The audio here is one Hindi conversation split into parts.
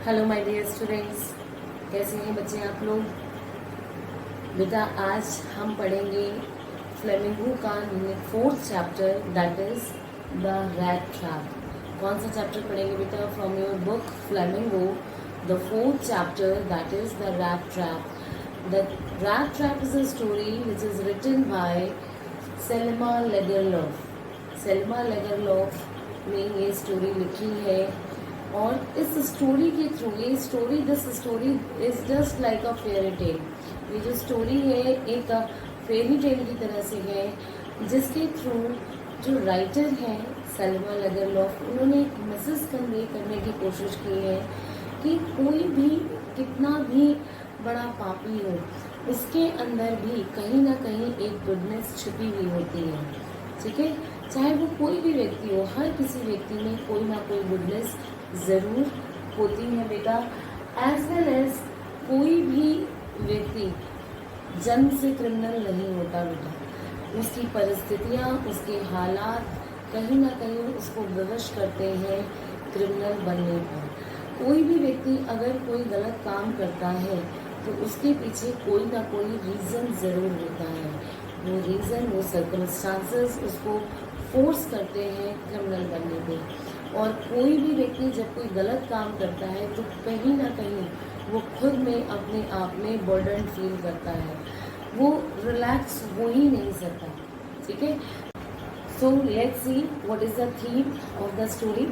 हेलो माय डियर स्टूडेंट्स, कैसे हैं बच्चे आप लोग। बेटा आज हम पढ़ेंगे फ्लेमिंगो का 4th chapter, that is the rat trap. कौन सा चैप्टर पढ़ेंगे बेटा from your book Flamingo, the 4th chapter that is the rat trap. The rat trap is a story which is written by Selma Lagerlof. Selma Lagerlof ने ये स्टोरी लिखी है और इस स्टोरी के through this story is just like a fairy tale. ये जो स्टोरी है एक फेरी टेल की तरह से है, जिसके थ्रू जो राइटर हैं सेल्मा लेगरलॉफ, उन्होंने एक मैसेज कन्वे करने की कोशिश की है कि कोई भी कितना भी बड़ा पापी हो, उसके अंदर भी कहीं ना कहीं एक गुडनेस छिपी हुई होती है। ठीक है, चाहे वो कोई भी व्यक्ति हो, हर किसी व्यक्ति में कोई ना कोई गुडनेस ज़रूर होती है बेटा। एज वेल एज कोई भी व्यक्ति जन्म से क्रिमिनल नहीं होता बेटा। उसकी परिस्थितियाँ, उसके हालात कहीं ना कहीं उसको विवश करते हैं क्रिमिनल बनने पर। कोई भी व्यक्ति अगर कोई गलत काम करता है तो उसके पीछे कोई ना कोई रीज़न ज़रूर होता है। वो रीज़न, वो सर्कमस्टांसेस उसको फोर्स करते हैं क्रिमिनल बनने पे। और कोई भी व्यक्ति जब कोई गलत काम करता है तो कहीं ना कहीं वो खुद में अपने आप में बर्डन फील करता है, वो रिलैक्स हो ही नहीं सकता। ठीक है, so let's see what is the theme of the story.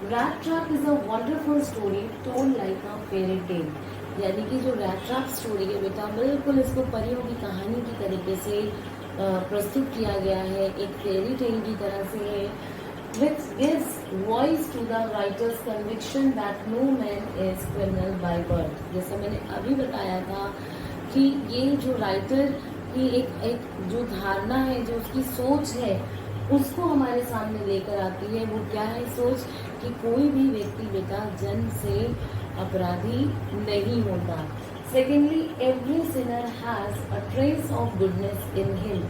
Rat trap is a wonderful story told like a fairy tale. यानी कि जो रैट ट्रैप स्टोरी है बेटा, बिल्कुल इसको परियों की कहानी की तरीके से प्रस्तुत किया गया है, एक फेरी टेल की तरह से है, which gives voice to the writer's conviction that no man is criminal by birth। जैसे मैंने अभी बताया था कि ये जो राइटर की एक जो धारणा है, जो उसकी सोच है, उसको हमारे सामने लेकर आती है। वो क्या है सोच कि कोई भी व्यक्ति बेटा जन्म से अपराधी नहीं होता। Secondly, every Sinner has a trace of goodness in him.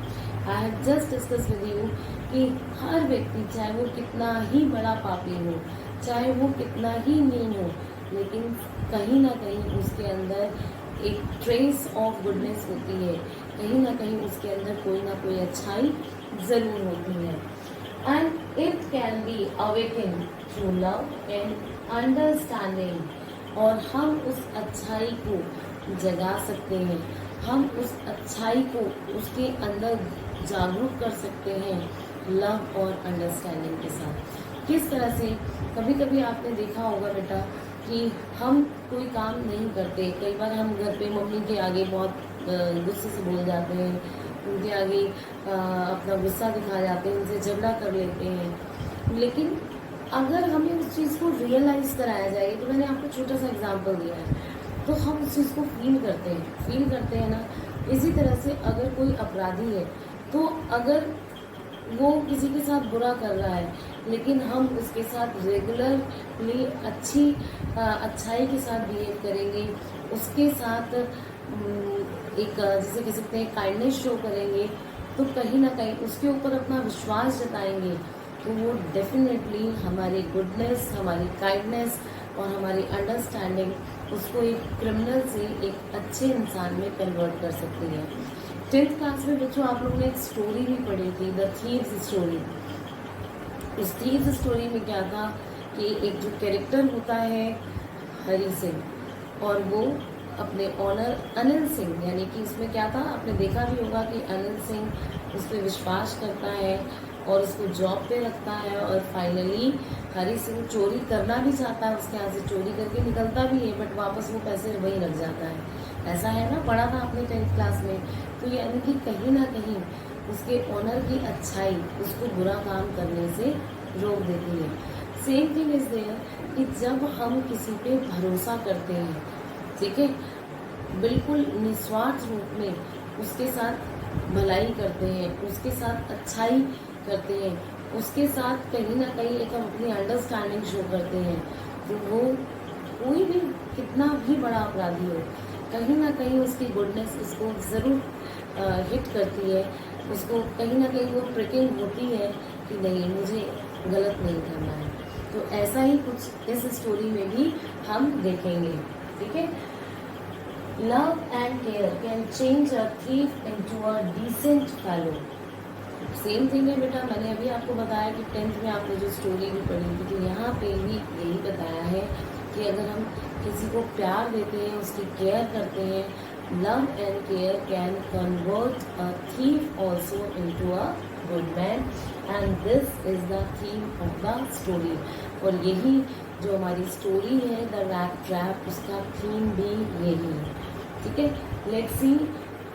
I have just discuss with you कि हर व्यक्ति, चाहे वो कितना ही बड़ा पापी हो, चाहे वो कितना ही नीच हो, लेकिन कहीं ना कहीं उसके अंदर एक ट्रेस ऑफ गुडनेस होती है। कहीं ना कहीं उसके अंदर कोई ना कोई अच्छाई ज़रूर होती है। And it can be awaken through love and understanding. और हम उस अच्छाई को जगा सकते हैं, हम उस अच्छाई को उसके अंदर जागरूक कर सकते हैं लव और अंडरस्टैंडिंग के साथ। किस तरह से, कभी कभी आपने देखा होगा बेटा कि हम कोई काम नहीं करते, कई बार हम घर पे मम्मी के आगे बहुत गुस्से से बोल जाते हैं, उनके आगे अपना गुस्सा दिखा जाते हैं, उनसे झगड़ा कर लेते हैं। लेकिन अगर हमें उस चीज़ को रियलाइज़ कराया जाए, तो मैंने आपको छोटा सा एग्जांपल दिया है, तो हम उस चीज़ को फील करते हैं ना। इसी तरह से अगर कोई अपराधी है, तो अगर वो किसी के साथ बुरा कर रहा है, लेकिन हम उसके साथ रेगुलरली अच्छाई के साथ बिहेव करेंगे, उसके साथ एक जैसे कह सकते हैं काइंडनेस शो करेंगे, तो कहीं ना कहीं उसके ऊपर अपना विश्वास जताएंगे, तो वो डेफिनेटली हमारी गुडनेस, हमारी काइंडनेस और हमारी अंडरस्टैंडिंग उसको एक क्रिमिनल से एक अच्छे इंसान में कन्वर्ट कर सकती है। 10th क्लास में बच्चों आप लोगों ने एक स्टोरी भी पढ़ी थी, द थीव्स स्टोरी। उस थीव्स स्टोरी में क्या था कि एक जो कैरेक्टर होता है हरी सिंह, और वो अपने ऑनर अनिल सिंह, यानी कि उसमें क्या था, आपने देखा भी होगा कि अनिल सिंह उस पर विश्वास करता है और उसको जॉब पे रखता है, और फाइनली हरी सिंह चोरी करना भी चाहता है, उसके यहाँ से चोरी करके निकलता भी है, बट वापस वो पैसे वहीं रख जाता है। ऐसा है ना, पढ़ा था आपने 10th क्लास में। तो यानी कि कहीं ना कहीं उसके ऑनर की अच्छाई उसको बुरा काम करने से रोक देती है। सेम थिंग इज देयर कि जब हम किसी पे भरोसा करते हैं, ठीक है, बिल्कुल निस्वार्थ रूप में उसके साथ भलाई करते हैं, उसके साथ अच्छाई करते हैं, उसके साथ कहीं ना कहीं एक हम अपनी अंडरस्टैंडिंग शो करते हैं, तो वो कोई भी कितना भी बड़ा अपराधी हो, कहीं ना कहीं उसकी गुडनेस उसको ज़रूर हिट करती है, उसको कहीं ना कहीं वो प्रिकिंग होती है कि नहीं, मुझे गलत नहीं करना है। तो ऐसा ही कुछ इस स्टोरी में भी हम देखेंगे, ठीक है। Love and care can change a thief into a decent fellow. Same thing है बेटा, मैंने अभी आपको बताया कि 10th में आपने जो स्टोरी भी पढ़ी थी, तो यहाँ पे भी यही बताया है कि अगर हम किसी को प्यार देते हैं, उसकी केयर करते हैं, love and care can convert a thief also into a good man, and this is the theme of the story. और यही जो हमारी स्टोरी है द रैट ट्रैप, उसका थीम भी यही है, ठीक है। Let's see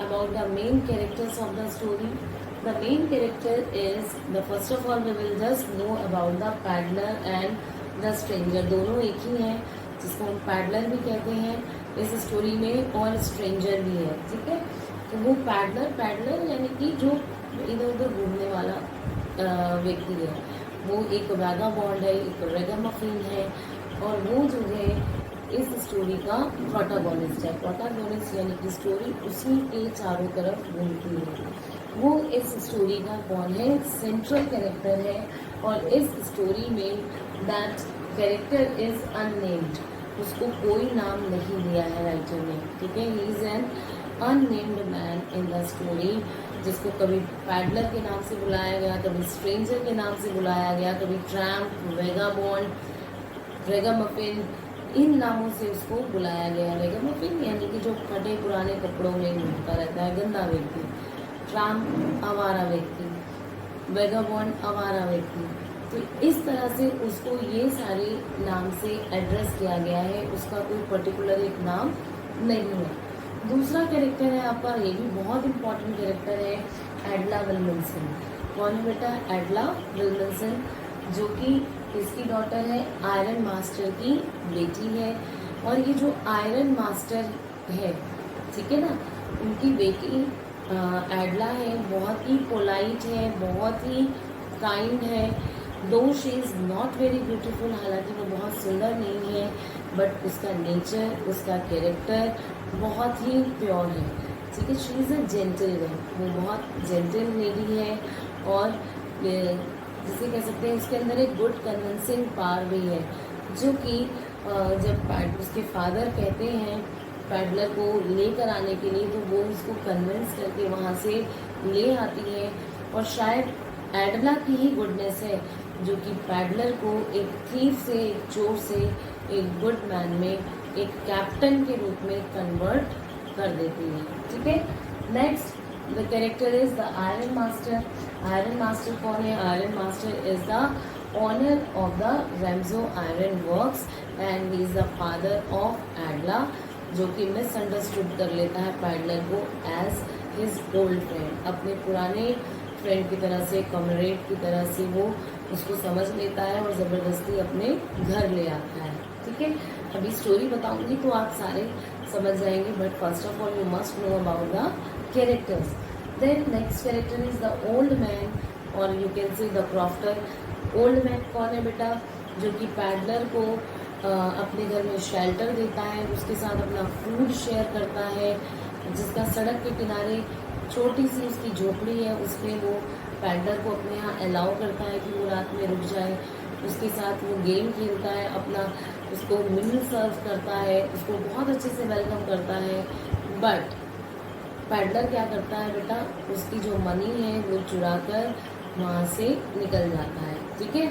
about the main characters of the story. The main character is the first of all we will just know about the paddler and the stranger। दोनों एक ही हैं, जिसको हम पैडलर भी कहते हैं इस स्टोरी में, और स्ट्रेंजर भी है, ठीक है। तो वो पैडलर यानी कि जो इधर उधर घूमने वाला व्यक्ति है, वो एक वैगाबॉन्ड है, एक रैगामफिन है, और वो जो है इस स्टोरी का प्रोटागोनिस्ट है। प्रोटागोनिस्ट यानी कि स्टोरी उसी के चारों तरफ घूमती है। वो इस स्टोरी का कौन है? सेंट्रल कैरेक्टर है, और इस स्टोरी में दैट कैरेक्टर इज अननेम्ड, उसको कोई नाम नहीं दिया है राइटर ने, ठीक है। He is an unnamed man in the story, जिसको कभी पैडलर के नाम से बुलाया गया, कभी स्ट्रेंजर के नाम से बुलाया गया, कभी ट्रैम्प, वेगाबॉन्ड, रैगामफिन, इन नामों से उसको बुलाया गया। रैगामफिन यानी कि जो फटे पुराने कपड़ों में घूमता रहता है, गंदा व्यक्ति। ट्रैम्प आवारा व्यक्ति, वेगाबॉन्ड आवारा व्यक्ति। तो इस तरह से उसको ये सारे नाम से एड्रेस किया गया है, उसका कोई पर्टिकुलर एक नाम नहीं है। दूसरा कैरेक्टर है आपका, ये भी बहुत इंपॉर्टेंट कैरेक्टर है, एडला विल्मनसन। कौन है बेटा? एडला विल्मनसन, जो कि इसकी डॉटर है, आयरन मास्टर की बेटी है। और ये जो आयरन मास्टर है, ठीक है ना, उनकी बेटी एडला है, बहुत ही पोलाइट है, बहुत ही काइंड है। दो she is not very beautiful, हालांकि वो बहुत सुंदर नहीं है, बट उसका नेचर, उसका कैरेक्टर बहुत ही प्योर है, ठीक है। She is a gentle one, वो बहुत जेंटल लेडी है, और जिसे कह सकते हैं उसके अंदर एक गुड कन्विंसिंग पावर भी है, जो कि जब उसके फादर कहते हैं पैडलर को लेकर आने के लिए, तो वो उसको कन्विंस करके वहाँ से ले आती है। और शायद एडला की ही गुडनेस है जो कि पैडलर को एक थीफ से, एक चोर से, एक गुड मैन में, एक कैप्टन के रूप में कन्वर्ट कर देती है, ठीक है। Next the character is the iron master. Iron master कौन है? Iron master is the owner of the Ramsjo iron works, and he is the father of Edla, जो कि मिसअंडरस्टूड कर लेता है पैडलर को एज हिज ओल्ड फ्रेंड। अपने पुराने फ्रेंड की तरह से, कॉमरेड की तरह से वो उसको समझ लेता है और ज़बरदस्ती अपने घर ले आता है, ठीक है। अभी स्टोरी बताऊंगी तो आप सारे समझ जाएंगे, but first of all you must know about the characters. Then next character is the old man, और you can say the crofter. Old man कौन है बेटा? जो कि पैडलर को अपने घर में शेल्टर देता है, उसके साथ अपना फूड शेयर करता है, जिसका सड़क के किनारे छोटी सी उसकी झोपड़ी है, उसमें वो पैडलर को अपने यहाँ अलाउ करता है कि वो रात में रुक जाए। उसके साथ वो गेम खेलता है, अपना उसको मील सर्व करता है, उसको बहुत अच्छे से वेलकम करता है। बट पैडलर क्या करता है बेटा? उसकी जो मनी है वो चुरा कर वहाँ से निकल जाता है, ठीक है।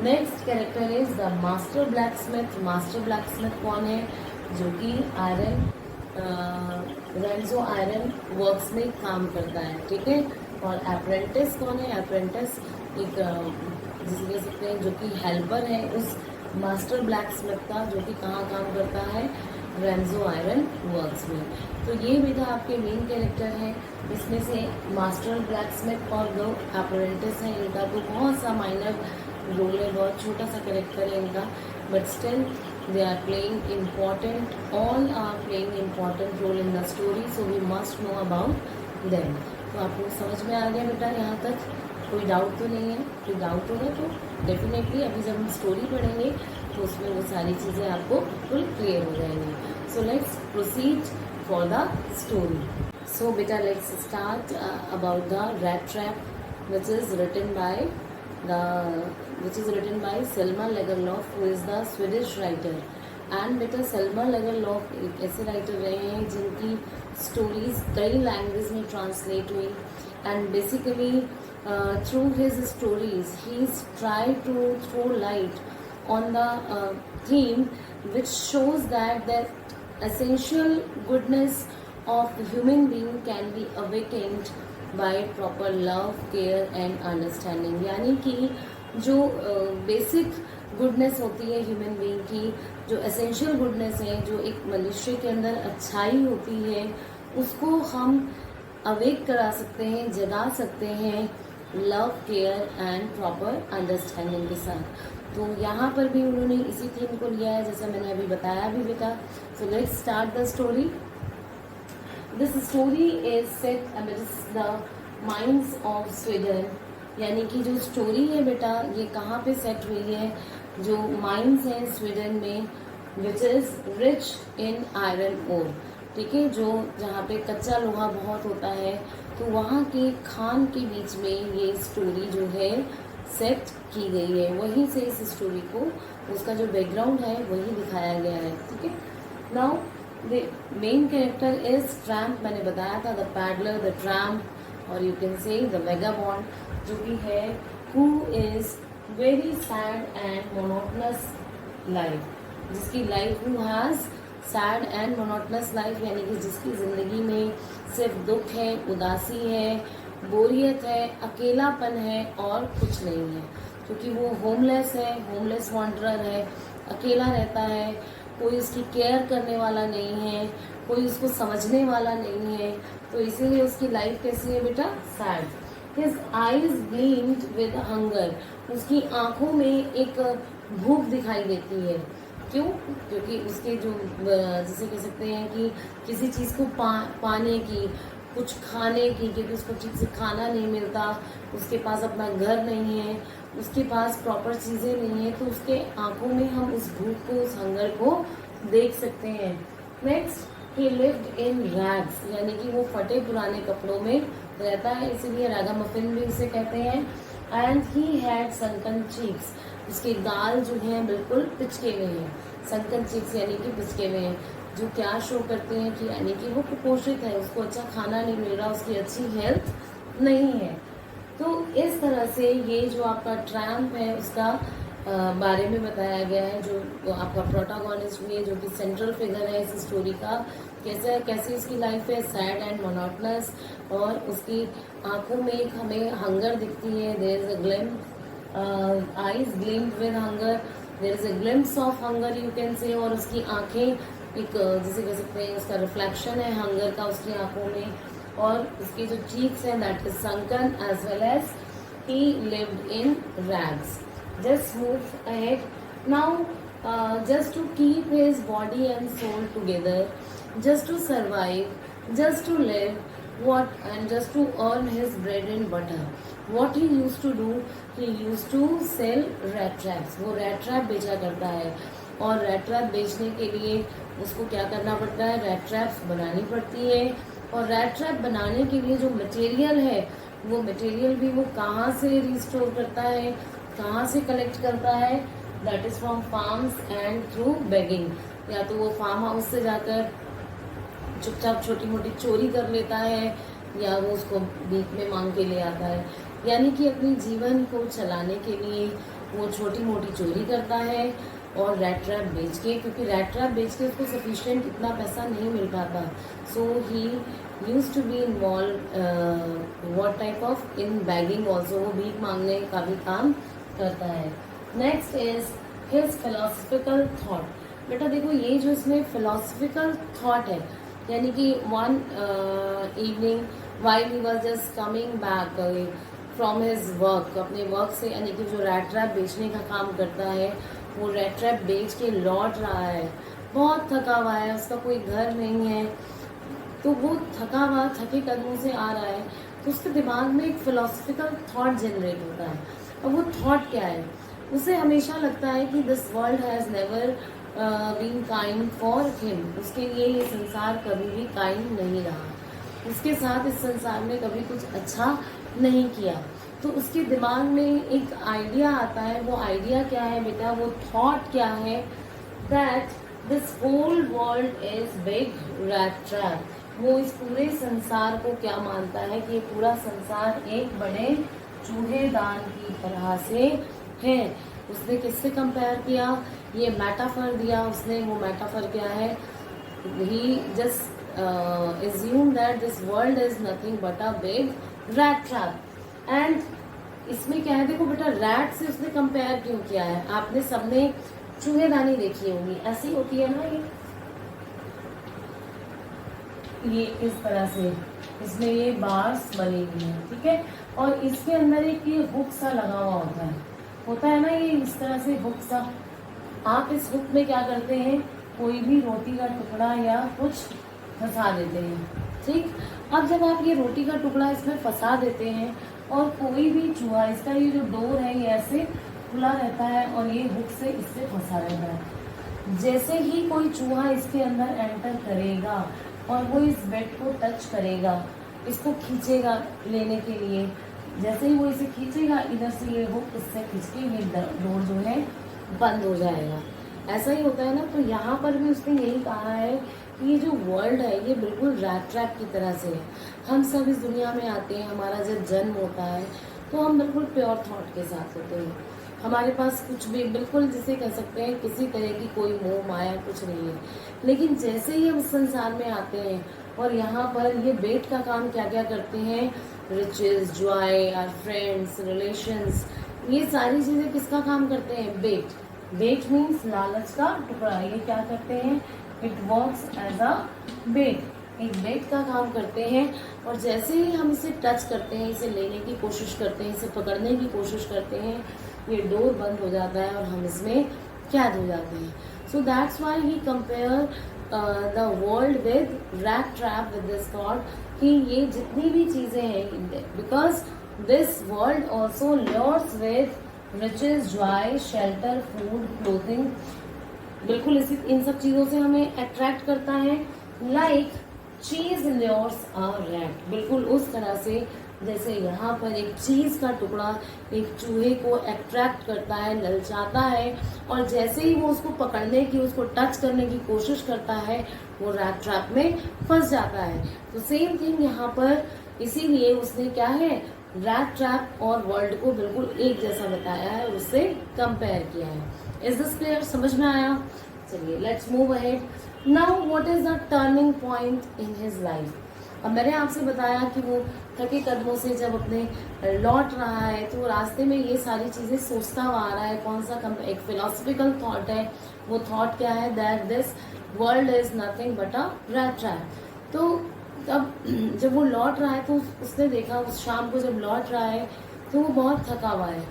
Next character is the master blacksmith. Master blacksmith कौन है? जो कि आयरन रेम्जो आयरन वर्क्स में काम करता है, ठीक है। और अप्रेंटिस कौन है? अप्रेंटिस एक जिसे कह सकते हैं जो कि हेल्पर है उस मास्टर ब्लैकस्मिथ का, जो कि कहाँ काम करता है? रेम्जो आयरन वर्क्स में। तो ये बेटा आपके मेन कैरेक्टर हैं। इसमें से मास्टर ब्लैकस्मिथ और जो अप्रेंटिस हैं, इनका तो बहुत सा माइनर रोल है, बहुत छोटा सा कैरेक्टर है इनका, but still they are playing important, all are playing important role in the story, so we must know about them। तो आपको समझ में आ गया बेटा यहाँ तक? कोई डाउट तो नहीं है? कोई डाउट होगा तो डेफिनेटली अभी जब हम स्टोरी पढ़ेंगे तो उसमें वो सारी चीज़ें आपको बिल्कुल क्लियर हो जाएंगी। So let's proceed for the story. So बेटा let's start about the rat trap, which is written by which is written by Selma Lagerlöf, who is the Swedish writer. And बेटा सलमा लगरलॉफ एक ऐसे राइटर रहे हैं जिनकी स्टोरीज कई लैंग्वेज में ट्रांसलेट हुई, and basically through his stories he try to throw light on the theme which shows that the essential goodness of the human being can be awakened by proper love, care and understanding. यानी कि जो बेसिक गुडनेस होती है ह्यूमन बीइंग की, जो एसेंशियल गुडनेस है, जो एक मनुष्य के अंदर अच्छाई होती है, उसको हम अवेक करा सकते हैं, जगा सकते हैं love, care and proper understanding के साथ. तो यहाँ पर भी उन्होंने इसी थीम को लिया है जैसा मैंने अभी बताया भी बेटा. So let's start the story. This story is set amidst the mines of Sweden. यानी कि जो स्टोरी है बेटा ये कहाँ पे सेट हुई है, जो माइंस हैं स्वीडन में, which is rich in iron ore. ठीक है, जो जहाँ पे कच्चा लोहा बहुत होता है, तो वहाँ के खान के बीच में ये स्टोरी जो है सेट की गई है. वहीं से इस स्टोरी को, उसका जो बैकग्राउंड है वही दिखाया गया है. ठीक है. Now the main character is tramp. मैंने बताया था द पैडलर, द ट्रैम्प, और you can say the vagabond, जो भी है, who is very sad and monotonous life. जिसकी life who has sad and monotonous life, यानी कि जिसकी जिंदगी में सिर्फ दुख है, उदासी है, बोरियत है, अकेलापन है और कुछ नहीं है. क्योंकि वो होमलेस है, होमलेस वॉन्डरर है, अकेला रहता है, कोई उसकी केयर करने वाला नहीं है, कोई उसको समझने वाला नहीं है. तो इसीलिए उसकी लाइफ कैसी है बेटा, sad. His eyes gleamed with hunger. उसकी आंखों में एक भूख दिखाई देती है. क्यों? क्योंकि उसके जो जिसे कह सकते हैं कि किसी चीज़ को पाने की, कुछ खाने की, क्योंकि उसको ठीक से खाना नहीं मिलता, उसके पास अपना घर नहीं है, उसके पास प्रॉपर चीज़ें नहीं है, तो उसके आंखों में हम उस भूख को, उस हंगर को देख सकते हैं. Next, he lived in rags. यानी कि वो फटे पुराने कपड़ों में रहता है, इसीलिए रागामफिन भी उसे कहते हैं. And he had sunken cheeks. उसके गाल जो हैं बिल्कुल पिचके हुए हैं. संकन चीक्स यानी कि पिचके हुए हैं, जो क्या शो करते हैं कि यानी कि वो कुपोषित है, उसको अच्छा खाना नहीं मिल रहा, उसकी अच्छी हेल्थ नहीं है. तो इस तरह से ये जो आपका ट्रैम्प है उसका बारे में बताया गया है, जो आपका प्रोटागोनिस्ट भी है, जो कि सेंट्रल फिगर है इस स्टोरी का. कैसी उसकी लाइफ है, सैड एंड मोनोटनस, और उसकी आंखों में एक हमें हंगर दिखती है. There is a glimpse, eyes gleamed with hunger, there is a glimpse of hunger you can say. और उसकी आंखें एक जिसे कह सकते हैं उसका रिफ्लेक्शन है हंगर का उसकी आंखों में. और उसके जो चीक्स हैं that is sunken, as well as he lived in rags. Just move ahead now. Just to keep his body and soul together, just to survive, just to live, and just to earn his bread and butter. What he used to do, he used to sell rat traps. वो rat trap बेचा करता है, और rat trap बेचने के लिए उसको क्या करना पड़ता है, rat traps बनानी पड़ती है. और rat trap बनाने के लिए जो मटेरियल है, वो मटेरियल भी वो कहाँ से रिस्टोर करता है, कहाँ से कलेक्ट करता है, that is from farms and through begging. या तो वो फार्म हाउस से जाकर चुपचाप छोटी मोटी चोरी कर लेता है, या वो उसको भीख में मांग के ले आता है. यानी कि अपने जीवन को चलाने के लिए वो छोटी मोटी चोरी करता है, और रैट ट्रैप बेच के, क्योंकि रैट ट्रैप बेच के उसको सफिशिएंट इतना पैसा नहीं मिल पाता. So he used to be involve what type of in begging also. वो भीख मांगने का भी काम करता है. Next is his philosophical thought. बेटा देखो, ये जो इसमें फिलोसफिकल थॉट है, यानी कि one evening while he was just coming back from his work, अपने वर्क से, यानी कि जो रैट ट्रैप बेचने का काम करता है, वो रैट ट्रैप बेच के लौट रहा है. बहुत थका हुआ है, उसका कोई घर नहीं है, तो वो थका हुआ, थके कदमों से आ रहा है, तो उसके दिमाग में एक फिलोसफिकल थॉट जनरेट होता है. और वो थॉट क्या है, उसे हमेशा लगता है कि this world has never been kind for him. उसके लिए ये संसार कभी भी काइंड नहीं रहा, उसके साथ इस संसार में कभी कुछ अच्छा नहीं किया। तो उसके दिमाग में एक आइडिया आता है। वो आइडिया क्या है बेटा, वो थॉट क्या है, that this whole world is big rat trap. वो इस पूरे संसार को क्या मानता है कि ये पूरा संसार एक बड़े चूहेदान की तरह से है। उसने किससे कंपेयर किया, ये मेटाफर दिया उसने। वो मेटाफर क्या है, ही just assume that this world is nothing but a big rat trap। And इसमें क्या है, देखो बेटा रैट से उसने कंपेयर क्यों किया है। आपने सबने चूहेदानी देखी होगी, ऐसी होती है ना ये इस तरह से, इसमें ये बार्स बनी हुई है, ठीक है, और इसके अंदर एक ये हुक सा लगा हुआ होता है ना, ये इस तरह से हुक सा। आप इस हुक में क्या करते हैं, कोई भी रोटी का टुकड़ा या कुछ फंसा देते हैं, ठीक। अब जब आप ये रोटी का टुकड़ा इसमें फंसा देते हैं और कोई भी चूहा, इसका ये जो डोर है ये ऐसे खुला रहता है और ये हुक से इससे फंसा रहता है। जैसे ही कोई चूहा इसके अंदर एंटर करेगा और वो इस बेड को टच करेगा, इसको खींचेगा लेने के लिए, जैसे ही वो इसे खींचेगा इधर से ये हुक इससे खींच के ये डोर जो है बंद हो जाएगा। ऐसा ही होता है ना। तो यहाँ पर भी उसने यही कहा है कि ये जो वर्ल्ड है ये बिल्कुल रैट ट्रैप की तरह से है। हम सब इस दुनिया में आते हैं, हमारा जब जन्म होता है तो हम बिल्कुल प्योर थॉट के साथ होते हैं। हमारे पास कुछ भी बिल्कुल जिसे कह सकते हैं किसी तरह की कोई मोह माया कुछ नहीं है। लेकिन जैसे ही हम संसार में आते हैं और यहाँ पर ये बेट का काम क्या क्या करते हैं, riches, joy, our friends, relations, ये सारी चीज़ें किसका काम करते हैं, बेट। बेट मीन्स लालच का टुकड़ा। ये क्या करते हैं, इट वर्क्स एज अ बेट, एक बेट का काम करते हैं। और जैसे ही हम इसे टच करते हैं, इसे लेने की कोशिश करते हैं, इसे पकड़ने की कोशिश करते हैं, ये डोर बंद हो जाता है और हम इसमें कैद हो जाते हैं। So that's why he compare the world with rat trap with this thought कि ये जितनी भी चीज़ें हैं, because this world also lures with riches, joy, shelter, food, clothing, बिल्कुल इसी इन सब चीज़ों से हमें अट्रैक्ट करता है। लाइक चीज ल्योर्स अ रैट, बिल्कुल उस तरह से जैसे यहाँ पर एक चीज़ का टुकड़ा एक चूहे को अट्रैक्ट करता है, ललचाता है, और जैसे ही वो उसको पकड़ने की, उसको टच करने की कोशिश करता है, वो रैट ट्रैप में फंस जाता है। तो सेम थिंग यहाँ पर, इसीलिए उसने क्या है, रैट ट्रैप और वर्ल्ड को बिल्कुल एक जैसा बताया है और उससे कंपेयर किया है। इज दिस क्लियर, समझ में आया? चलिए let's move ahead. Now what is the turning point in his life. अब मैंने आपसे बताया कि वो थके कदमों से जब अपने लौट रहा है तो रास्ते में ये सारी चीज़ें सोचता हुआ आ रहा है। कौन सा एक फिलोसफिकल थॉट है, वो थॉट क्या है, that this world is nothing but a rat trap. तो तब जब वो लौट रहा है तो उसने देखा, उस शाम को जब लौट रहा है तो वो बहुत थका हुआ है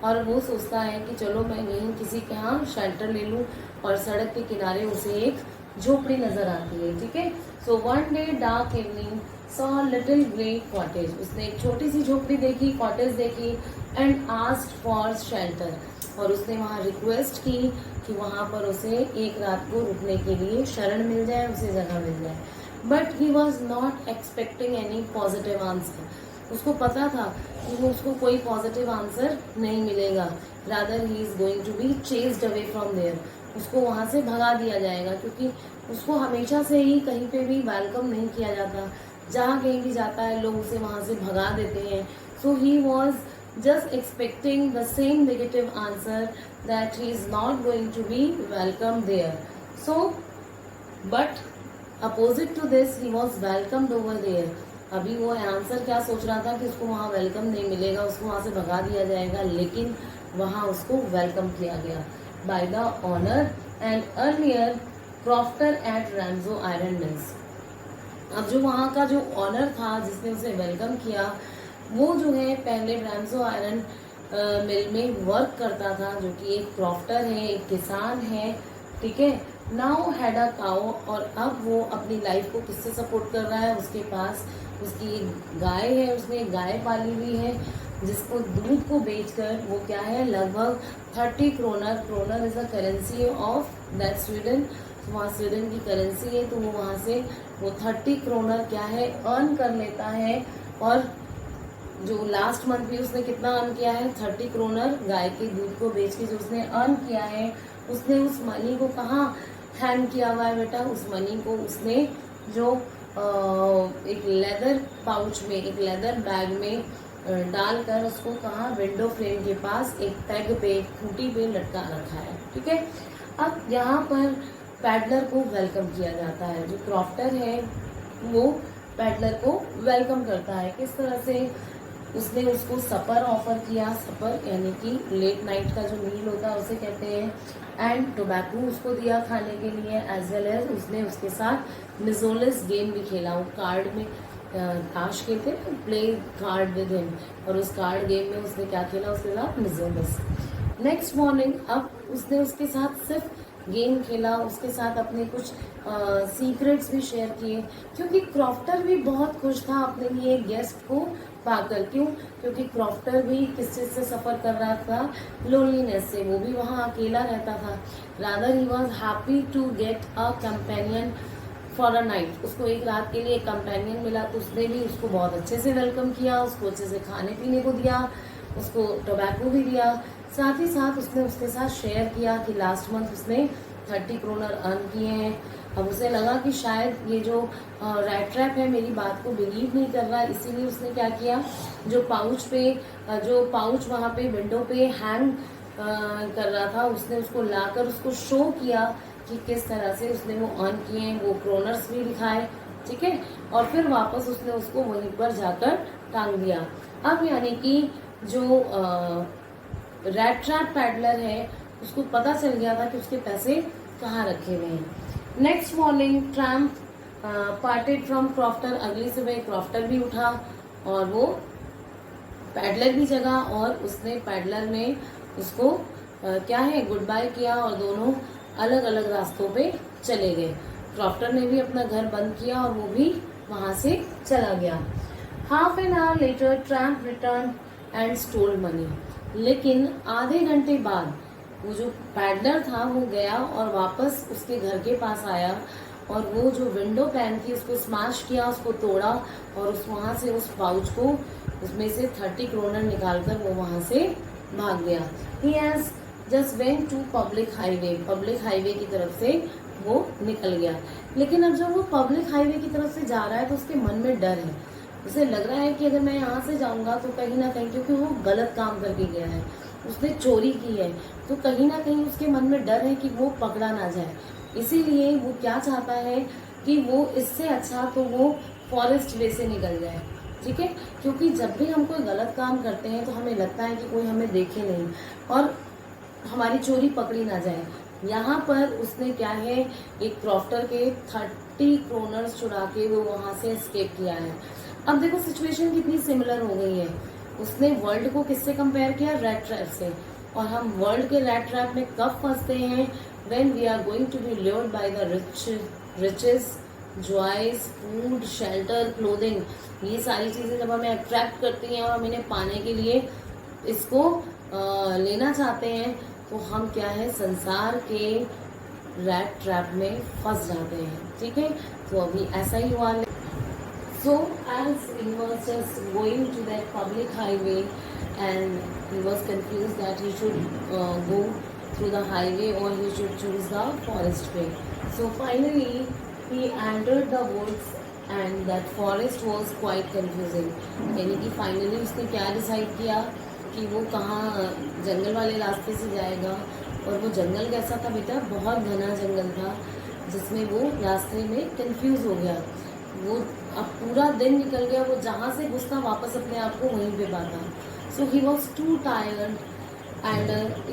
और वो सोचता है कि चलो मैं यहीं किसी के यहाँ शेल्टर ले लूँ, और सड़क के किनारे उसे एक झोपड़ी नजर आती है, ठीक है। So one day dark evening saw little grey cottage, उसने एक छोटी सी झोपड़ी देखी, कॉटेज देखी, एंड आस्क्ड फॉर शेल्टर, और उसने वहाँ रिक्वेस्ट की कि वहाँ पर उसे एक रात को रुकने के लिए शरण मिल जाए, उसे जगह मिल जाए। But he was not expecting any positive answer. उसको पता था कि वो उसको कोई पॉजिटिव आंसर नहीं मिलेगा, rather he is going to be chased away from there, उसको वहाँ से भगा दिया जाएगा, क्योंकि उसको हमेशा से ही कहीं पे भी वेलकम नहीं किया जाता। जहाँ कहीं भी जाता है लोग उसे वहाँ से भगा देते हैं। So he was just expecting the same negative answer that he is not going to be welcomed there. So, but opposite to this, he was welcomed over there. अभी वो आंसर क्या सोच रहा था कि उसको वहाँ वेलकम नहीं मिलेगा, उसको वहाँ से भगा दिया जाएगा, लेकिन वहाँ उसको वेलकम किया गया by the owner and earlier crofter at Ramsau Iron Mills. अब जो वहाँ का जो ऑनर था जिसने उसे वेलकम किया, वो जो है पहले रैम्सो आयरन मिल में वर्क करता था, जो कि एक क्रॉफ्टर है, एक किसान है, ठीक है। नाउ हैड अ काउ, और अब वो अपनी लाइफ को किससे सपोर्ट कर रहा है, उसके पास उसकी एक गाय है, उसने एक गाय पाली हुई है जिसको दूध को बेचकर वो क्या है, लगभग 30 kroner, kroner is a currency of that Sweden, वहाँ स्वीडन की करेंसी है, तो वो वहाँ से वो 30 क्रोनर क्या है अर्न कर लेता है, और जो लास्ट मंथ भी उसने कितना अर्न किया है, 30 क्रोनर गाय के दूध को बेच के जो उसने अर्न किया है, उसने उस मनी को कहाँ हैंग किया हुआ है बेटा? उस मनी को उसने जो एक लेदर पाउच में, एक लेदर बैग में डालकर उसको कहाँ, विंडो फ्रेम के पास एक पैग पे, खूंटी पे लटका रखा है। ठीक है। अब यहाँ पर पैडलर को वेलकम किया जाता है। जो क्रॉफ्टर है वो पैडलर को वेलकम करता है। किस तरह से? उसने उसको सपर ऑफर किया। सपर यानी कि लेट नाइट का जो मील होता है उसे कहते हैं। एंड टोबैको उसको दिया खाने के लिए, एज वेल एज उसने उसके साथ मिजोलिस गेम भी खेला। वो कार्ड में ताश खेलते हैं, प्ले कार्ड विद हिम, और उस कार्ड गेम में उसने क्या खेला उसके साथ? मिजोलिस। नेक्स्ट मॉर्निंग अब उसने उसके साथ सिर्फ गेम खेला, उसके साथ अपने कुछ सीक्रेट्स भी शेयर किए, क्योंकि क्रॉफ्टर भी बहुत खुश था अपने लिए गेस्ट को पाकर। क्यों? क्योंकि क्रॉफ्टर भी किस चीज़ से सफ़र कर रहा था? लोनलीनेस से। वो भी वहाँ अकेला रहता था। Rather he was happy to get a companion for a night. उसको एक रात के लिए एक कंपेनियन मिला, तो उसने भी उसको बहुत अच्छे से वेलकम किया, उसको अच्छे से खाने पीने को दिया, उसको टोबैको भी दिया। साथ ही साथ उसने उसके साथ शेयर किया कि लास्ट मंथ उसने 30 क्रोनर अर्न किए हैं। अब उसे लगा कि शायद ये जो रैट ट्रैप है मेरी बात को बिलीव नहीं कर रहा है, इसीलिए उसने क्या किया, जो पाउच वहाँ पे विंडो पे हैंग कर रहा था, उसने उसको लाकर उसको शो किया कि किस तरह से उसने वो अर्न किए हैं, वो क्रोनर्स भी दिखाए। ठीक है। और फिर वापस उसने उसको वहीं पर जाकर टांग दिया। अब यानी कि जो रैट ट्रैप पैडलर है उसको पता चल गया था कि उसके पैसे कहाँ रखे हुए हैं। Next morning tramp parted from crofter. अगली सुबह क्रॉफ्टर भी उठा और वो पैडलर भी जगा, और उसने पैडलर ने उसको क्या है, गुड बाय किया, और दोनों अलग अलग रास्तों पे चले गए। क्रॉफ्टर ने भी अपना घर बंद किया और वो भी वहां से चला गया। Half an hour later tramp return and stall money. लेकिन आधे घंटे बाद वो जो पैडलर था वो गया और वापस उसके घर के पास आया, और वो जो विंडो पैन थी उसको स्मैश किया, उसको तोड़ा, और वहां से उस पाउच को, उसमें से 30 क्रोनर निकालकर वो वहां से भाग गया। He has just went to public highway की तरफ से वो निकल गया। लेकिन अब जब वो पब्लिक हाईवे की तरफ से जा रहा है तो उसके मन में डर है। उसे लग रहा है कि अगर मैं यहाँ से जाऊंगा तो कहीं ना कहीं, क्योंकि वो गलत काम करके गया है, उसने चोरी की है, तो कहीं ना कहीं उसके मन में डर है कि वो पकड़ा ना जाए। इसीलिए वो क्या चाहता है कि वो इससे अच्छा तो वो फॉरेस्ट वे से निकल जाए। ठीक है। क्योंकि जब भी हम कोई गलत काम करते हैं तो हमें लगता है कि कोई हमें देखे नहीं और हमारी चोरी पकड़ी ना जाए। यहाँ पर उसने क्या है, एक क्रॉफ्टर के 30 क्रोनर्स चुरा के वो वहां से एस्केप किया है। अब देखो सिचुएशन कितनी सिमिलर हो गई है। उसने वर्ल्ड को किससे कंपेयर किया? रैट ट्रैप से। और हम वर्ल्ड के रैट ट्रैप में कब फंसते हैं? When we are going to be lured by the riches, joys, food, shelter, clothing. ये सारी चीजें जब हमें अट्रैक्ट करती हैं और हम इन्हें पाने के लिए इसको लेना चाहते हैं, तो हम क्या है, संसार के रैट ट्रैप में फंस जाते हैं। ठीक है। तो अभी ऐसा ही हुआ। So as he was just going to that public highway and he was confused that he should go through the highway or he should choose the forest way. So finally he entered the woods and that forest was quite confusing. यानी कि फाइनली उसने क्या डिसाइड किया कि वो कहाँ जंगल वाले रास्ते से जाएगा। और वो जंगल कैसा था बेटा? बहुत घना जंगल था जिसमें वो रास्ते में कंफ्यूज हो गया। वो अब पूरा दिन निकल गया, वो जहाँ से घुसता वापस अपने आप को वहीं पे पाता। So he was too tired and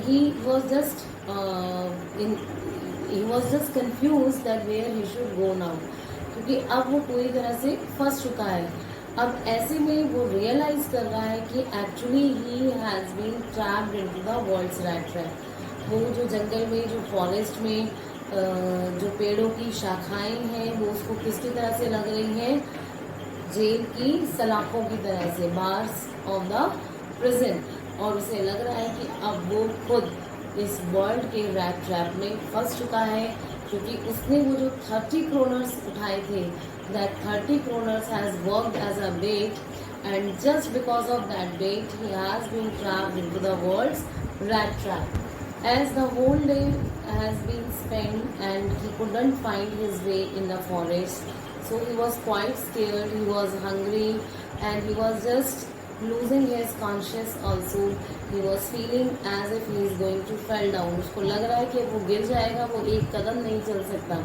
he was just confuse that where he should go now, क्योंकि अब वो पूरी तरह से फंस चुका है। अब ऐसे में वो रियलाइज कर रहा है कि actually he has been trapped into the world's rat trap. वो जो जंगल में, जो फॉरेस्ट में जो पेड़ों की शाखाएं हैं वो उसको किसकी तरह से लग रही हैं? जेल की सलाखों की तरह से, बार्स ऑफ द प्रिजन। और उसे लग रहा है कि अब वो खुद इस वर्ल्ड के रैट ट्रैप में फंस चुका है, क्योंकि उसने वो जो 30 क्रोनर्स उठाए थे, that 30 kroners has worked as a bait and just because of that bait he has been trapped into the world's rat trap. As the whole day has been spent and he couldn't find his way in the forest, so he was quite scared, he was hungry, and he was just losing his conscious also. He was feeling as if he is going to fall down. उसको लग रहा है कि वो गिर जाएगा, वो एक कदम नहीं चल सकता,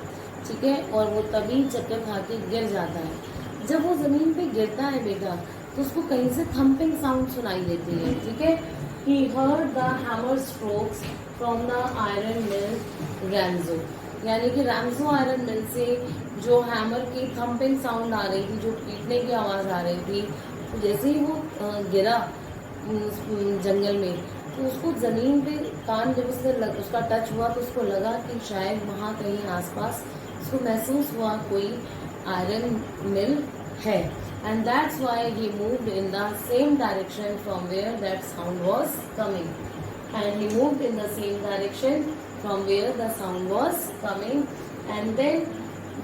ठीक है, और वो तभी चक्कर खा के गिर जाता है। जब वो ज़मीन पे गिरता है बेटा, तो उसको कहीं से थम्पिंग साउंड सुनाई देती है, ठीक है। He heard the hammer strokes from the iron mill Ramzo, यानी कि रैमजो आयरन मिल से जो हैमर की थम्पिंग साउंड आ रही थी, जो पीटने की आवाज़ आ रही थी, तो जैसे ही वो गिरा जंगल में, तो उसको ज़मीन पे कान जब उसका टच हुआ, तो उसको लगा कि शायद वहाँ कहीं आसपास उसको महसूस हुआ कोई आयरन मिल है। And that's why he moved in the same direction from where that sound was coming. And he moved in the same direction from where the sound was coming. And then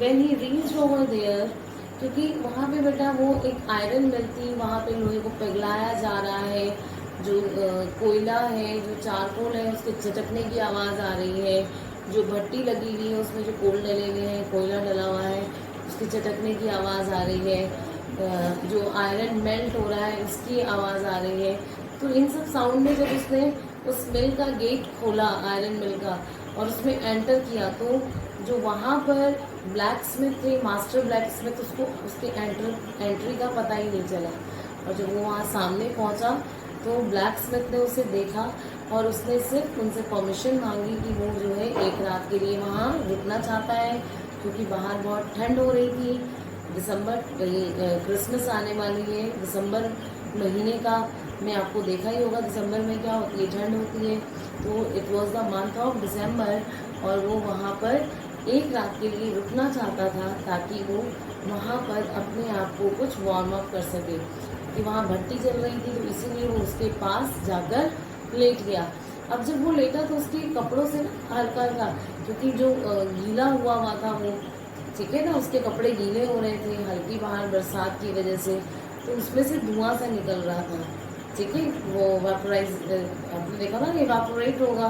when he reached over there, क्योंकि वहाँ पे बेटा वो एक आयरन मिल थी, वहाँ पे लोहे को पिघलाया जा रहा है, जो कोयला है, जो चारकोल है, उसके चटकने की आवाज़ आ रही है, जो भट्टी लगी हुई है उसमें जो कोल डले हुए हैं, कोयला डला हुआ है, उसकी चटकने की आवाज़ आ रही है, जो आयरन मेल्ट हो रहा है उसकी आवाज़ आ रही है। तो इन सब साउंड में जब उसने उस मिल का गेट खोला, आयरन मिल का, और उसमें एंटर किया, तो जो वहाँ पर ब्लैक स्मिथ थे, मास्टर ब्लैक स्मिथ, उसको उसके एंट्री का पता ही नहीं चला। और जब वो वहाँ सामने पहुँचा, तो ब्लैक स्मिथ ने उसे देखा और उसने सिर्फ उनसे परमिशन मांगी कि वो जो है एक रात के लिए वहाँ रुकना चाहता है, क्योंकि बाहर बहुत ठंड हो रही थी। दिसंबर, क्रिसमस आने वाली है, दिसंबर महीने का मैं आपको देखा ही होगा दिसंबर में क्या होती है, ठंड होती है। तो it was the month of December, और वो वहाँ पर एक रात के लिए रुकना चाहता था, ताकि वो वहाँ पर अपने आप को कुछ वार्म अप कर सके, कि वहाँ भट्टी चल रही थी, तो इसीलिए वो उसके पास जाकर लेट गया। अब जब वो लेटा तो उसके कपड़ों से हल्का था, क्योंकि जो गीला हुआ था वो, ठीक है ना, उसके कपड़े गीले हो रहे थे, हल्की बाहर बरसात की वजह से, तो उसमें से धुआं सा निकल रहा था, ठीक है। वो वेपोराइज, आपने देखा ना, इवापोरेट होगा,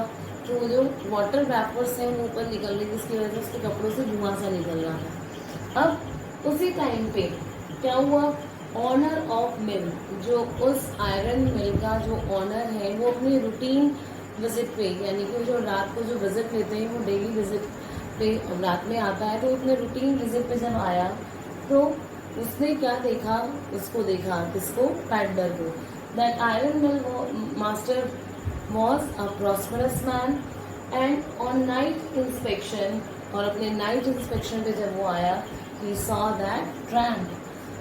तो जो वाटर वेपर्स हैं वो ऊपर निकल रही थी, इसकी वजह से उसके कपड़ों से धुआं सा निकल रहा था। अब उसी टाइम पे क्या हुआ, ऑनर ऑफ मिल, जो उस आयरन मिल का जो ऑनर है, वो अपनी रूटीन विजिट पे, यानी कि जो रात को जो विजिट लेते हैं, वो डेली विजिट पे रात में आता है, तो अपने रूटीन विजिट पे जब आया, तो उसने क्या देखा, उसको देखा, किसको, पैडलर को। That iron mill master was a prosperous man, and on night inspection, और अपने नाइट इंस्पेक्शन पे जब वो आया, he saw that tramp,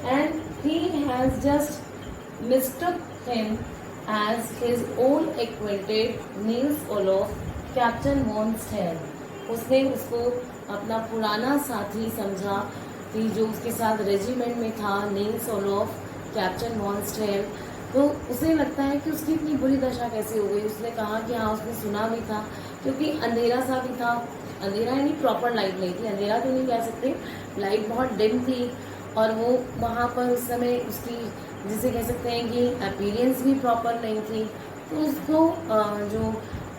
and he has just mistook him as his old acquainted Nils Olof, captain von Stahle. उसने उसको अपना पुराना साथी समझा, कि जो उसके साथ रेजिमेंट में था, Nils Olof, captain von Stahle. तो उसे लगता है कि उसकी इतनी बुरी दशा कैसे हो गई। उसने कहा कि हाँ, उसने सुना भी था, क्योंकि अंधेरा सा भी था, अंधेरा यानी प्रॉपर लाइट नहीं थी, अंधेरा तो नहीं कह सकते, लाइट बहुत डिम थी, और वो वहाँ पर उस समय उसकी, जिसे कह सकते हैं कि अपीयरेंस भी प्रॉपर नहीं थी। तो उसको जो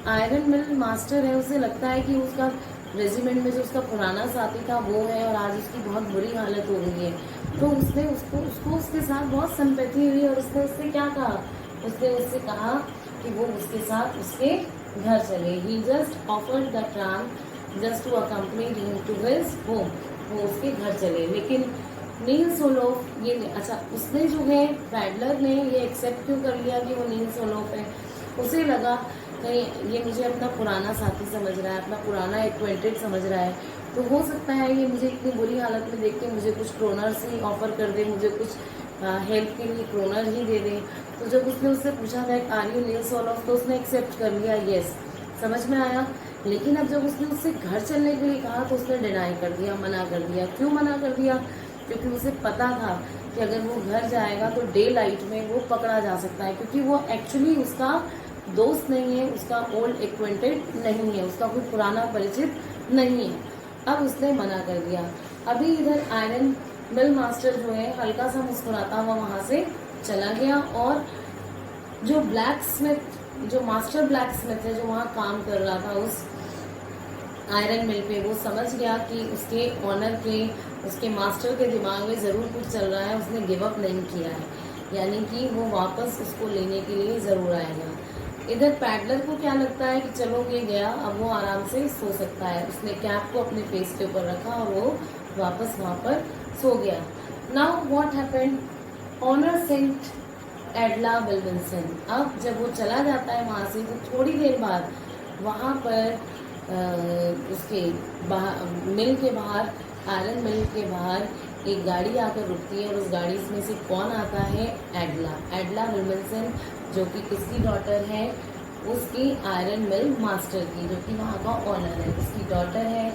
आयरन मिल मास्टर है, उसे लगता है कि उसका रेजिमेंट में जो उसका पुराना साथी था वो है, और आज उसकी बहुत बुरी हालत हो गई है। तो उसने उसको उसके साथ बहुत सिंपैथी हुई, और उसने उससे क्या कहा, उसने उससे कहा कि वो उसके साथ उसके घर चले। He just offered the tramp just to accompany him to his home, वो उसके घर चले। लेकिन नील्स ओलोफ, ये अच्छा, उसने जो है पैडलर ने ये एक्सेप्ट क्यों कर लिया कि वो नील्स ओलोफ है, उसे लगा कहीं ये मुझे अपना पुराना साथी समझ रहा है, अपना पुराना एक्वेंटेड समझ रहा है, तो हो सकता है ये मुझे इतनी बुरी हालत में देख के मुझे कुछ क्रोनर्स ही ऑफर कर दे, मुझे कुछ हेल्प के लिए क्रोनर ही दे दे। तो जब उसने उससे पूछा that are you Nils Olof, तो उसने एक्सेप्ट कर लिया, येस, समझ में आया। लेकिन अब जब उसने उससे घर चलने के लिए कहा, तो उसने डिनाई कर दिया, मना कर दिया। क्यों मना कर दिया, क्योंकि उसे पता था कि अगर वो घर जाएगा तो डे लाइट में वो पकड़ा जा सकता है, क्योंकि वो एक्चुअली उसका दोस्त नहीं है, उसका ओल्ड एक्वेंटेड नहीं है, उसका कोई पुराना परिचित नहीं है। अब उसने मना कर दिया। अभी इधर आयरन मिल मास्टर जो है हल्का सा मुस्कुराता हुआ वहाँ से चला गया और जो ब्लैक स्मिथ, जो मास्टर ब्लैक स्मिथ है, जो वहाँ काम कर रहा था उस आयरन मिल पे, वो समझ गया कि उसके ऑनर के, उसके मास्टर के दिमाग में ज़रूर कुछ चल रहा है, उसने गिव अप नहीं किया है, यानी कि वो वापस उसको लेने के लिए ज़रूर आएगा। इधर पैडलर को क्या लगता है कि चलो ये गया, अब वो आराम से सो सकता है। उसने कैप को अपने फेस के ऊपर रखा और वो वापस वहाँ पर सो गया। Now what happened, honour sent Edla Wilkinson. अब जब वो चला जाता है वहाँ से, तो थोड़ी देर बाद वहाँ पर उसके मिल के बाहर, आयरन मिल के बाहर एक गाड़ी आकर रुकती है और उस गाड़ी में से कौन आता है, एडला विल्किंसन, जो कि किसकी डॉटर है, उसकी आयरन मिल मास्टर की, जो कि वहाँ का ऑनर है, उसकी डॉटर है।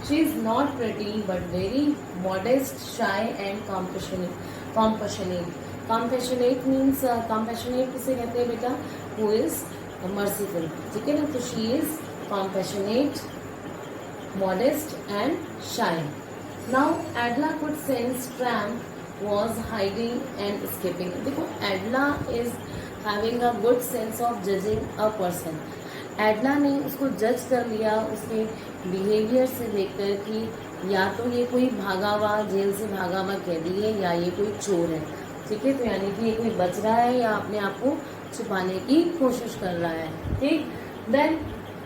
She is not pretty but very modest, शाई एंड कॉम्पैशनेट मीन्स कॉम्पैशनेट किसे कहते हैं बेटा, हु इज़ मर्सीफुल, ठीक है ना। तो she is compassionate, modest and shy. Now Adla could sense Tramp was hiding and escaping. देखो Adla is having a good sense of judging a person. Adla ने उसको जज कर लिया उसके बिहेवियर से देखकर कि या तो ये कोई भागा हुआ, जेल से भागा हुआ कैदी है, या ये कोई चोर है, ठीक है। तो यानी कि ये कोई बच रहा है या अपने आप को छुपाने की कोशिश कर रहा है, ठीक। देन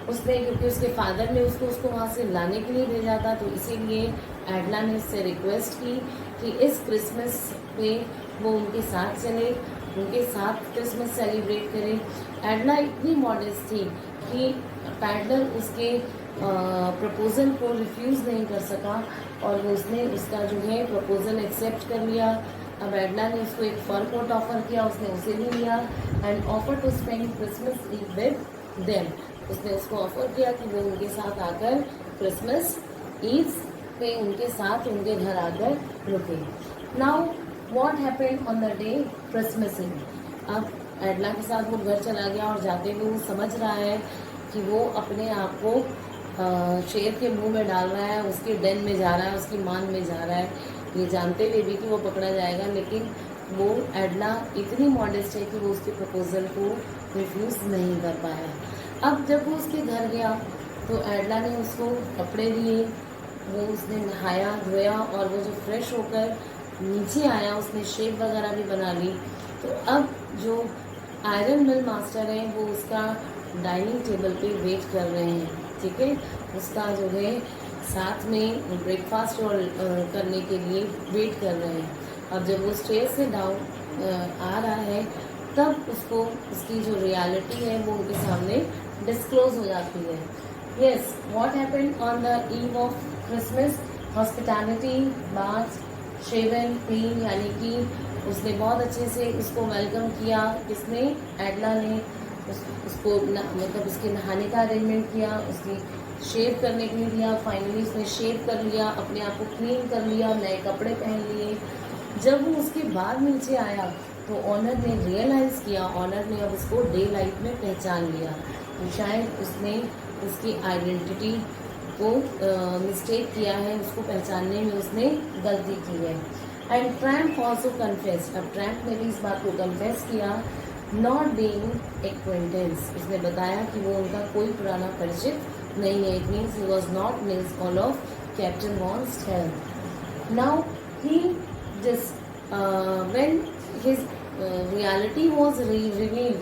उसने, क्योंकि उसके फादर ने उसको वहाँ से लाने के लिए भेजा था, तो इसीलिए एडला ने उससे रिक्वेस्ट की कि इस क्रिसमस पे वो उनके साथ चले, उनके साथ क्रिसमस सेलिब्रेट करें। एडला इतनी मॉडेस्ट थी कि पैडलर उसके प्रपोज़ल को रिफ्यूज़ नहीं कर सका और उसने उसका जो है प्रपोज़ल एक्सेप्ट कर लिया। अब एडला ने उसको एक फर कोट ऑफर किया, उसने उसे भी लिया and offer to spend Christmas Eve with them. उसने उसको ऑफर किया कि वो उनके साथ आकर क्रिसमस ईव पे उनके साथ उनके घर आकर रुके। Now what happened on the day Christmas Eve. अब एडला के साथ वो घर चला गया और जाते हुए वो समझ रहा है कि वो अपने आप को शेर के मुंह में डाल रहा है, उसके डेन में जा रहा है, उसकी मान में जा रहा है, ये जानते हुए भी कि वो पकड़ा जाएगा। लेकिन वो एडला इतनी मॉडेस्ट है कि वो उसके प्रपोजल को रिफ्यूज़ नहीं कर पाया। अब जब वो उसके घर गया तो एडला ने उसको कपड़े दिए, वो उसने नहाया धोया और वो जो फ्रेश होकर नीचे आया, उसने शेप वगैरह भी बना ली। तो अब जो आयरन मिल मास्टर हैं वो उसका डाइनिंग टेबल पे वेट कर रहे हैं, ठीक है। उसका जो है साथ में ब्रेकफास्ट और करने के लिए वेट कर रहे हैं। अब जब वो स्टेज से डाउन आ रहा है तब उसको उसकी जो रियलिटी है वो उनके सामने डिस्क्लोज हो जाती है। Yes, what happened on the eve of Christmas, hospitality, bath, shaven, clean, यानी कि उसने बहुत अच्छे से उसको वेलकम किया। किसने? एडला ने उसको मतलब उसके नहाने का अरेंजमेंट किया, उसकी शेव करने के लिए दिया। फाइनली उसने शेव कर लिया, अपने आप को क्लीन कर लिया, नए कपड़े पहन लिए। जब वो उसके बाद नीचे आया तो ऑनर ने रियलाइज़ किया, ऑनर ने अब उसको डे लाइट में पहचान लिया। तो शायद उसने उसकी आइडेंटिटी को मिस्टेक किया है, उसको पहचानने में उसने गलती की है। एंड ट्रैम्प ऑल्सो कन्फेस, अब ट्रैम्प ने भी इस बात को कन्फेस किया, नॉट बीइंग एक्वेंटेंस, उसने बताया कि वो उनका कोई पुराना परिचित नहीं है। It means he was not means all of captain von's help. Now he just when his reality was revealed,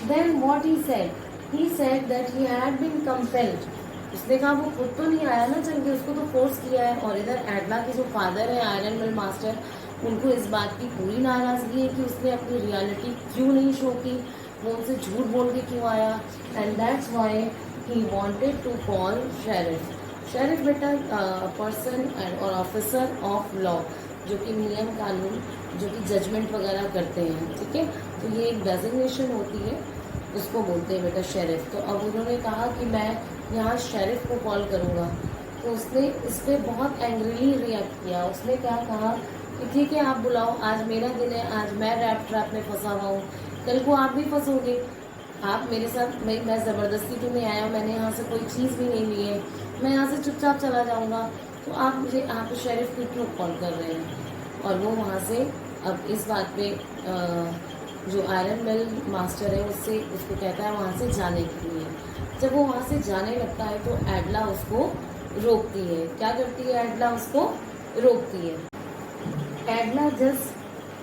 then what he said that he had been compelled, उसने कहा वो खुद तो नहीं आया ना चल के, उसको तो फोर्स किया है। और इधर एडला के जो फादर है आयरन मिल मास्टर, उनको इस बात की पूरी नाराज़गी है कि उसने अपनी रियलिटी क्यों नहीं शो की, वो उनसे झूठ बोल के क्यों आया। And that's why he wanted to call sheriff. Sheriff बेटा पर्सन और ऑफिसर ऑफ लॉ, जो कि नियम कानून, जो कि जजमेंट वगैरह करते हैं, ठीक है। तो ये एक डेजिग्नेशन होती है, उसको बोलते हैं बेटा शेरिफ। तो अब उन्होंने कहा कि मैं यहाँ शेरिफ को कॉल करूँगा। तो उसने इस पर बहुत एंग्रीली रिएक्ट किया। उसने क्या कहा कि ठीक है आप बुलाओ, आज मेरा दिन है, आज मैं रैप ट्रैप में फंसा हुआ हूँ, कल को आप भी फंसोगे। आप मेरे साथ, मैं ज़बरदस्ती तो नहीं आया, मैंने यहाँ से कोई चीज़ भी नहीं ली है, मैं यहाँ से चुपचाप चला जाऊँगा, तो आप मुझे आप शेरिफ को क्यों कॉल कर रहे हैं। और वो वहाँ से अब इस बात पे जो आयरन मिल मास्टर है उससे उसको कहता है वहाँ से जाने के लिए। जब वो वहाँ से जाने लगता है तो एडला उसको रोकती है। क्या करती है एडला? उसको रोकती है। एडला just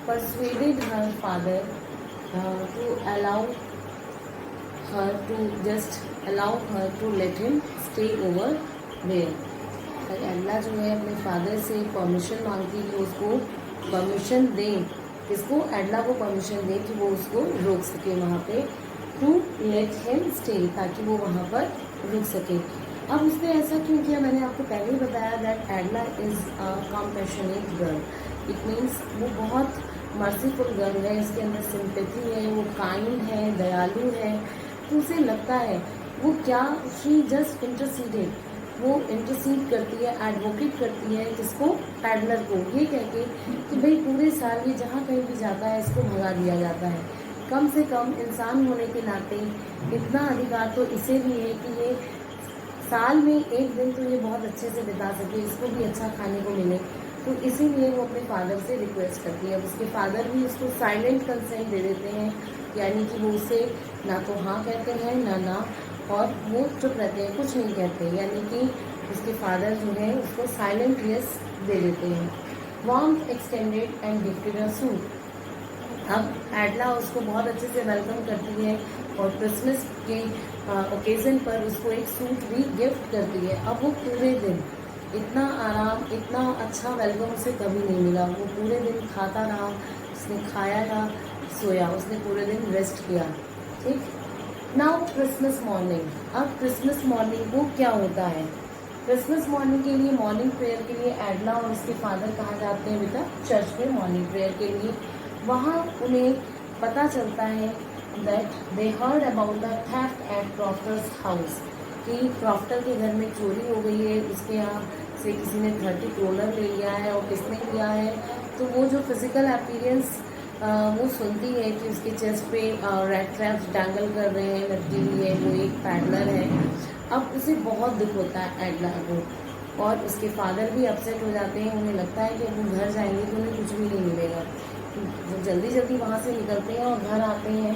persuaded her father to allow her to let him stay over there। एडला जो है अपने फादर से परमिशन मांगती है कि उसको परमिशन दे, किसको? एडला को परमिशन दे कि वो उसको रोक सके वहाँ पे, टू लेट हिम स्टे, ताकि वो वहाँ पर रुक सके। अब उसने ऐसा क्यों किया? मैंने आपको पहले ही बताया that एडला is a compassionate girl. It means वो बहुत मर्सीफुल गर्ल है, इसके अंदर सिंपैथी है, वो काइंड है, दयालु है। तो उसे लगता है वो क्या, शी जस्ट इंटरसीडेड, वो इंटरसीड करती है, एडवोकेट करती है किसको? एडलर को, ये कह के कि भाई पूरे साल ये जहाँ कहीं भी जाता है इसको भगा दिया जाता है। कम से कम इंसान होने के नाते इतना अधिकार तो इसे भी है कि ये साल में एक दिन तो ये बहुत अच्छे से बिता सके, इसको भी अच्छा खाने को मिले। तो इसीलिए वो अपने फादर से रिक्वेस्ट करती है। अब उसके फादर भी उसको साइलेंट कंसेंट दे देते हैं, यानी कि वो उसे ना तो हाँ कहते हैं ना, और वो चुप रहते हैं, कुछ नहीं कहते, यानी कि उसके फादर जो है उसको साइलेंट यस दे देते हैं। Warmth extended and gifted a suit. अब एडला उसको बहुत अच्छे से वेलकम करती है और क्रिसमस के ओकेज़न पर उसको एक सूट भी गिफ्ट करती है। अब वो पूरे दिन इतना आराम, इतना अच्छा वेलकम उसे कभी नहीं मिला। वो पूरे दिन खाता रहा, उसने खाया रहा, सोया, उसने पूरे दिन रेस्ट किया। ठीक, नाउ क्रिसमस मॉर्निंग। अब क्रिसमस मॉर्निंग को क्या होता है? क्रिसमस मॉर्निंग के लिए, मॉर्निंग प्रेयर के लिए एडला और उसके फादर कहाँ जाते हैं बेटा? चर्च में मॉर्निंग प्रेयर के लिए। वहाँ उन्हें पता चलता है that they heard about the theft at crofter's house, कि क्रॉफ्टर के घर में चोरी हो गई है, उसके यहाँ से किसी ने 30 क्रोनर ले लिया है। और किसने लिया है? तो वो जो फिजिकल अपीयरेंस वो सुनती है कि उसके चेस्ट पे रेड ट्रैप्स डैंगल कर रहे हैं, लटकी हुई है, वो एक पैडलर है। अब उसे बहुत दुख होता है एडला को, और उसके फादर भी अपसेट हो जाते हैं। उन्हें लगता है कि वो घर जाएंगे तो उन्हें कुछ भी नहीं मिलेगा। वो जल्दी जल्दी वहाँ से निकलते हैं और घर आते हैं।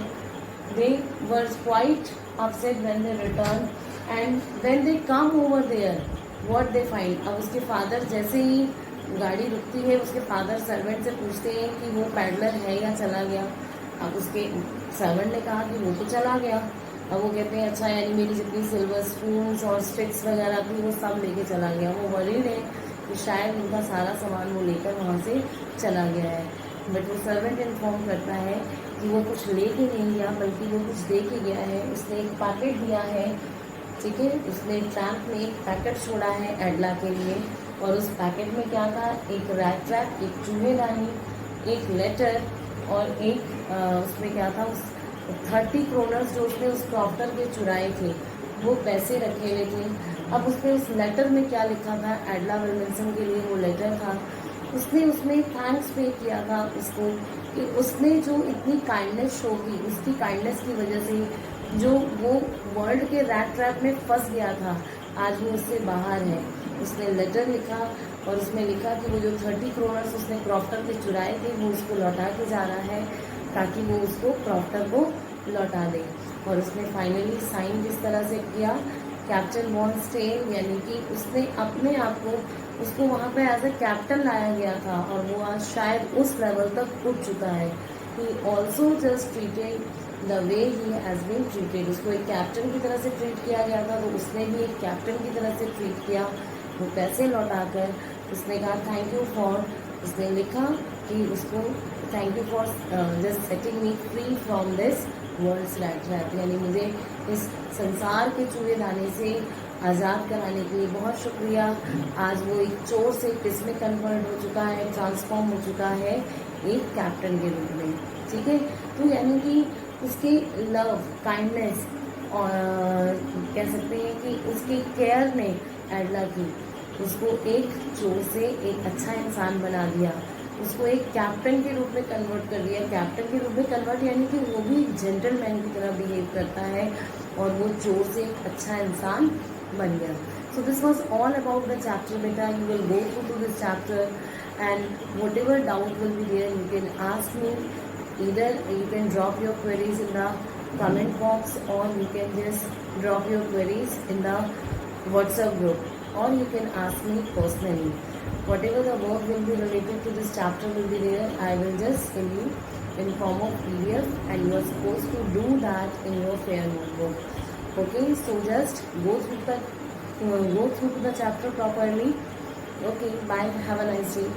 They were quite upset when they return and when they come over there what they find. अब उसके फादर जैसे ही गाड़ी रुकती है, उसके फादर सर्वेंट से पूछते हैं कि वो पैडलर है या चला गया। अब उसके सर्वेंट ने कहा कि वो तो चला गया। अब वो कहते हैं अच्छा, यानी मेरी जितनी सिल्वर स्पून्स और स्टिक्स वगैरह थी वो सब लेके चला गया। वो वरीड है कि शायद उनका सारा सामान वो लेकर वहाँ से चला गया है। बट वो सर्वेंट इन्फॉर्म करता है कि वो कुछ लेके नहीं गया, बल्कि वो कुछ दे के गया है। उसने एक पैकेट दिया है, ठीक है, उसने ट्रैप में एक पैकेट छोड़ा है एडला के लिए। और उस पैकेट में क्या था? एक रैट ट्रैप, एक चूहेदानी, एक लेटर और एक उसमें क्या था? उस 30 क्रोनर्स जो उसने उस क्रॉफ्टर के चुराए थे वो पैसे रखे हुए थे। अब उसने उस लेटर में क्या लिखा था? एडला विल्मनसन के लिए वो लेटर था। उसने उसमें थैंक्स पे किया था उसको कि उसने जो इतनी काइंडनेस शो की, उसकी काइंडनेस की वजह से जो वो वर्ल्ड के रैट ट्रैप में फंस गया था, आज वो उससे बाहर है। उसने लेटर लिखा और उसमें लिखा कि वो जो 30 क्रोनर्स उसने क्रॉफ्टर के चुराए थे वो उसको लौटा के जा रहा है, ताकि वो उसको क्रॉफ्टर को लौटा दे। और उसने फाइनली साइन किस तरह से किया? कैप्टन वॉन स्टेन, यानी कि उसने अपने आप को, उसको वहाँ पे एज ए कैप्टन लाया गया था और वो आज शायद उस लेवल तक उठ चुका है। He also just treated the way he has been treated. उसको एक कैप्टन की तरह से ट्रीट किया गया था, तो उसने भी एक कैप्टन की तरह से ट्रीट किया। वो पैसे लौटाकर उसने कहा थैंक यू फॉर, उसने लिखा कि उसको thank you for just setting me free from this world's rat trap, यानी मुझे इस संसार के चूहेदाने से आज़ाद कराने के लिए बहुत शुक्रिया। आज वो एक चोर से किस में कन्वर्ट हो चुका है? ट्रांसफॉर्म हो चुका है एक कैप्टन के रूप में, ठीक है। तो यानी कि उसके लव, काइंडनेस और कह सकते हैं कि उसकी केयर ने एडला की उसको एक चोर से एक अच्छा इंसान बना दिया, उसको एक कैप्टन के रूप में कन्वर्ट कर दिया। कैप्टन के रूप में कन्वर्ट यानी कि वो भी जेंटलमैन की तरह बिहेव करता है और वो चोर से एक अच्छा इंसान बन गया। So this was all about the chapter बेटा। You will go through to this chapter and whatever doubt will be there you can ask me Either you can drop your queries in the comment box, or you can just drop your queries in the WhatsApp group, or you can ask me personally. Whatever the work will be related to this chapter will be there. I will just send you in form of PDF, and you are supposed to do that in your fair notebook. Okay, so just go through the chapter properly. Okay, bye. Have a nice day.